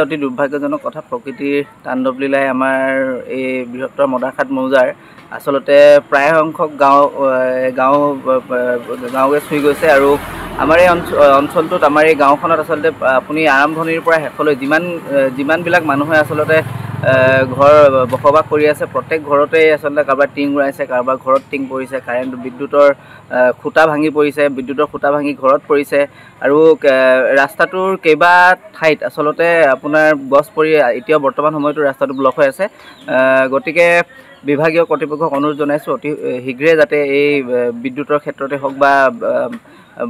অতি দুৰ্ভাগ্যজনক কথা প্ৰকৃতিৰ তাণ্ডৱ লীলাই আমাৰ এই বৃহত্তৰ মদাৰখাট মৌজাৰ আচলতে প্ৰায় সংখ্যক গাঁৱে চুই গৈছে আৰু আমাৰ এই অঞ্চলটোত আমাৰ এই গাঁওখনত আচলতে আপুনি আৰম্ভণিৰ পৰা শেষলৈ যিমানবিলাক মানুহে আচলতে ঘৰ বসবাস কৰি আছে প্ৰত্যেক ঘৰতেই আচলতে কাৰোবাৰ টিং উৰাইছে, কাৰোবাৰ ঘৰত টিং পৰিছে, বিদ্যুতৰ খুঁটা ভাঙি পৰিছে, বিদ্যুতৰ খুঁটা ভাঙি ঘৰত পৰিছে আৰু ৰাস্তাটোৰ কেইবা ঠাইত আচলতে আপোনাৰ গছ পৰি এতিয়াও বৰ্তমান সময়তো ৰাস্তাটো ব্লক হৈ আছে। গতিকে বিভাগীয় কৰ্তৃপক্ষক অনুৰোধ জনাইছোঁ অতি শীঘ্ৰে যাতে এই বিদ্যুতৰ ক্ষেত্ৰতে হওক বা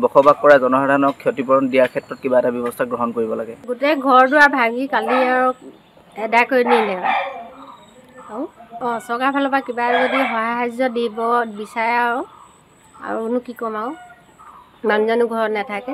বসবাস কৰা জনসাধাৰণক ক্ষতিপূৰণ দিয়াৰ ক্ষেত্ৰত কিবা এটা ব্যৱস্থা গ্ৰহণ কৰিব লাগে। গোটেই ঘৰ দুৱাৰ ভাঙি কালি আৰু এদায় কৰি নিলে চৰকাৰৰ ফালৰ পৰা কিবা যদি সহায় সাহাৰ্য দিব বিচাৰে আৰুনো কি ক'ম আৰু মানুহজনো ঘৰত নাথাকে।